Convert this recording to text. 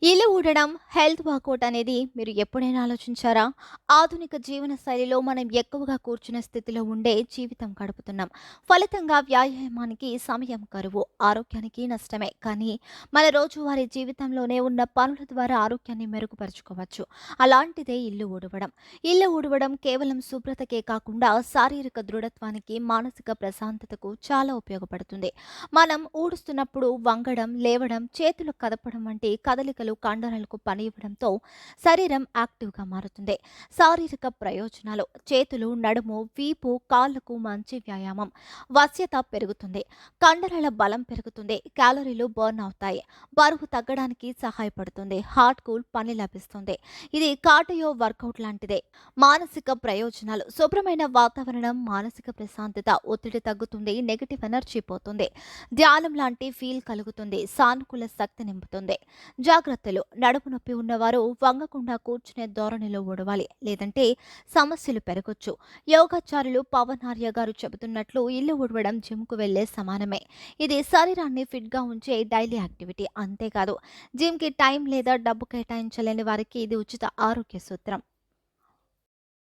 ఇల్లు ఊడడం, health work out అనేది మీరు ఎప్పుడైనా ఆలోచించారా? ఆధునిక జీవన శైలిలో మనం ఎక్కువగా కూర్చునే స్థితిలో ఉండే జీవితం గడుపుతున్నాం. ఫలితంగా వ్యాయామానికి సమయం కరువు, ఆరోగ్యానికి నష్టమే. కానీ మన రోజువారీ జీవితంలోనే ఉన్న పనుల ద్వారా ఆరోగ్యాన్ని మెరుగుపరుచుకోవచ్చు. అలాంటిదే ఇల్లు ఊడవడం. ఇల్లు ఊడవడం కేవలం శుభ్రతకే కాకుండా శారీరక దృఢత్వానికి, మానసిక ప్రశాంతతకు చాలా ఉపయోగపడుతుంది. మనం ఊడుస్తున్నప్పుడు వంగడం, లేవడం, చేతులు కదపడం వంటి కదలికలు కండరాలకు పని ఇవ్వడంతో శరీరం యాక్టివ్గా మారుతుంది. శారీరక ప్రయోజనాలు: చేతులు, నడుము, వీపు, కాళ్లకు మంచి వ్యాయామం, వశ్యత పెరుగుతుంది, కండరాల బలం పెరుగుతుంది, క్యాలరీలు బర్న్ అవుతాయి, బరువు తగ్గడానికి సహాయపడుతుంది, హార్ట్ కూల్ పని లభిస్తుంది. ఇది కార్డియో వర్కౌట్ లాంటిదే. మానసిక ప్రయోజనాలు: శుభ్రమైన వాతావరణం, మానసిక ప్రశాంతత, ఒత్తిడి తగ్గుతుంది, నెగటివ్ ఎనర్జీ పోతుంది, ధ్యానం లాంటి ఫీల్ కలుగుతుంది, సానుకూల శక్తి నింపుతుంది. జాగ్రత్తలు: నడుము నొప్పి ఉన్నవారు వంగకుండా కూర్చునే ధోరణిలో ఊడవాలి, లేదంటే సమస్యలు పెరగొచ్చు. యోగాచారులు పవన్ ఆర్య గారు చెబుతున్నట్లు ఇల్లు ఊడవడం జిమ్కు వెళ్లే సమానమే. ఇది శరీరాన్ని ఫిట్గా ఉంచే డైలీ యాక్టివిటీ. అంతేకాదు, జిమ్కి టైం లేదా డబ్బు కేటాయించలేని వారికి ఇది ఉచిత ఆరోగ్య సూత్రం.